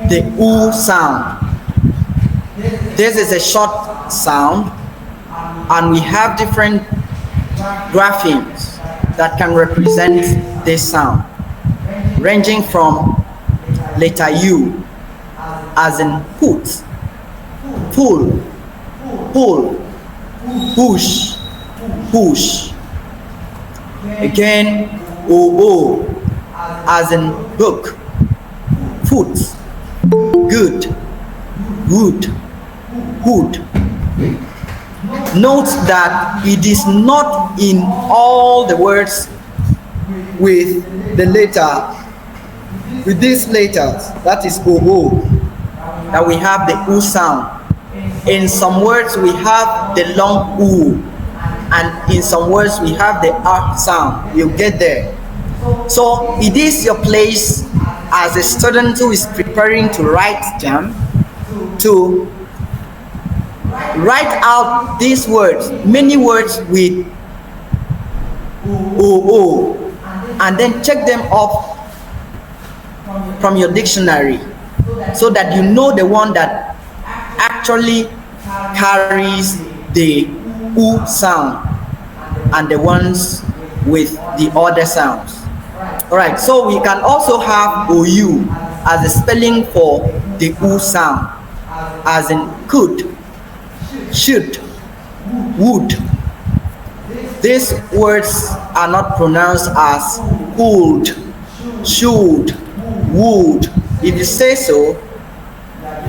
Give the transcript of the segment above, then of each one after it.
the U sound. This is a short sound, and we have different graphemes that can represent this sound, ranging from letter U as in put, pull, pull, push, push. Again, OO as in book, foot, good, wood, hood. Note that it is not in all the words with the letter, with these letters, that is OO, that we have the U sound. In some words we have the long U, and in some words we have the R sound. You get there. So it is your place as a student who is preparing to write JAMB to write out these words, many words with OO, and then check them up from your dictionary so that you know the one that actually carries the U sound and the ones with the other sounds. Alright, so we can also have OU as a spelling for the U sound, as in could, should, would. These words are not pronounced as could, should, would. If you say so,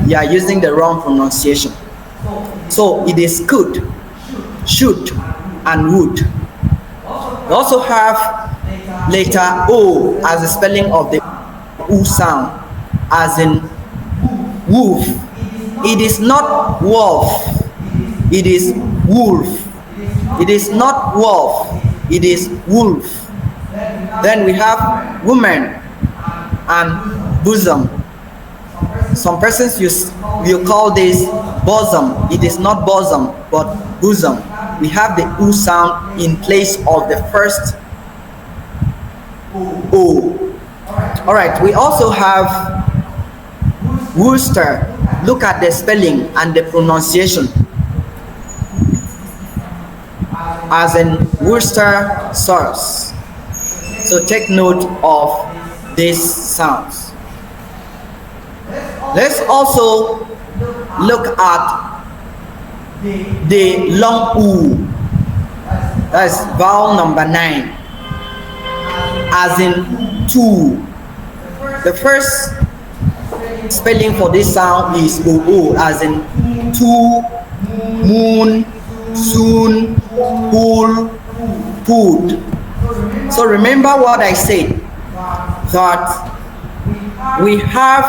you are using the wrong pronunciation. So it is could, should, and would. We also have letter O as the spelling of the U sound, as in wolf. It is not wolf, it is wolf. It is not wolf, it is wolf. Then we have woman and bosom. Some persons you call this bosom. It is not bosom but bosom. We have the U sound in place of the first O. Alright, we also have Worcester. Look at the spelling and the pronunciation, as in Worcester sauce. So take note of these sounds. Let's also look at the long U. That's vowel number 9, as in two. The first spelling for this sound is OO, as in two, moon, soon, pool, food. So remember what I said, that we have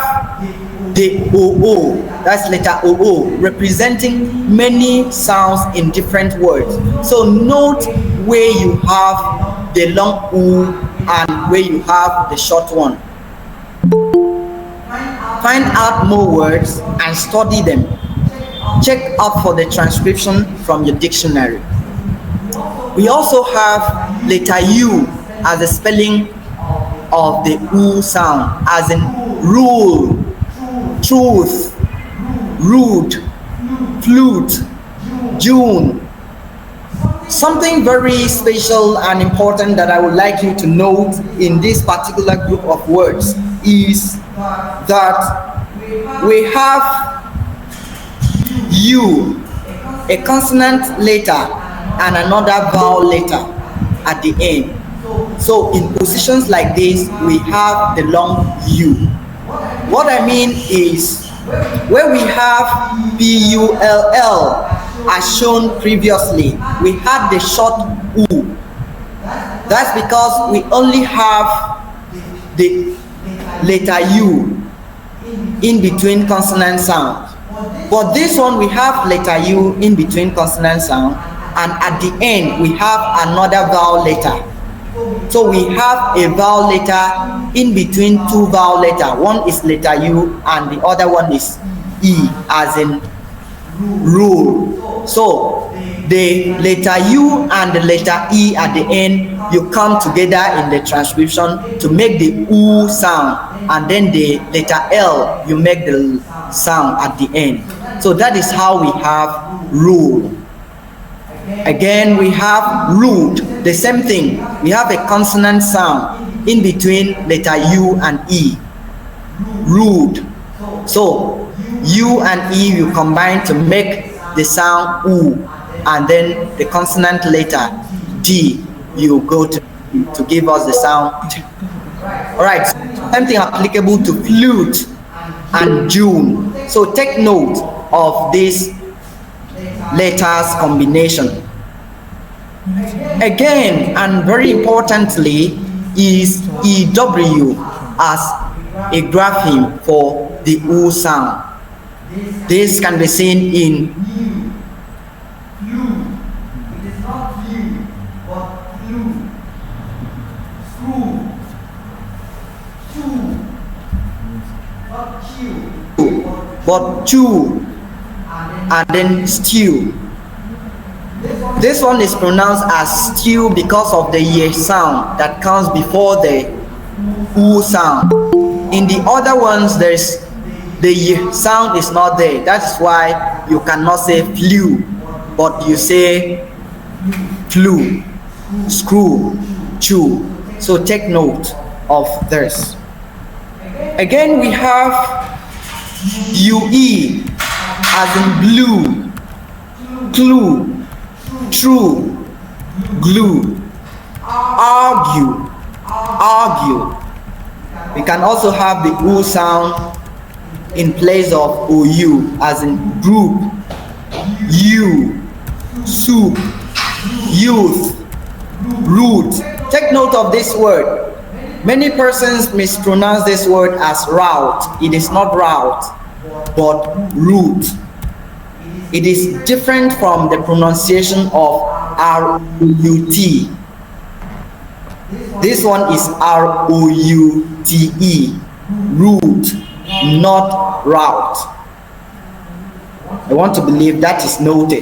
the OO, that's letter OO, representing many sounds in different words. So note where you have the long U and where you have the short one. Find out more words and study them. Check up for the transcription from your dictionary. We also have letter U as the spelling of the U sound, as in rule, truth, rude, flute, June. Something very special and important that I would like you to note in this particular group of words is that we have U, a consonant letter and another vowel letter at the end. So in positions like this, we have the long U. What I mean is, where we have PULL as shown previously, we had the short U. That's because we only have the letter U in between consonant sounds. For this one, we have letter U in between consonant sound, and at the end we have another vowel letter. So we have a vowel letter in between two vowel letters. One is letter U and the other one is E, as in rule. So the letter U and the letter E at the end, you come together in the transcription to make the U sound. and then the letter L, you make the sound at the end. So that is how we have rule. Again, we have rude, the same thing. We have a consonant sound in between letter U and E. Rude. So U and E you combine to make the sound U, and then the consonant letter D you go to give us the sound T. Alright, same thing applicable to flute and June. So take note of this letters combination. Again, and very importantly, is EW as a grapheme for the U sound. This can be seen in but chew, and then stew. This one is pronounced as stew because of the ye sound that comes before the U sound. In the other ones, there's the ye sound is not there. That's why you cannot say flew, but you say flew, screw, chew. So take note of this. Again, we have UE as in blue, clue, true, glue, argue, argue. We can also have the U sound in place of OU as in group, you, soup, youth, root. Take note of this word. Many persons mispronounce this word as route. It is not route, but root. It is different from the pronunciation of R-O-U-T. This one is R-O-U-T-E, root, not route. I want to believe that is noted.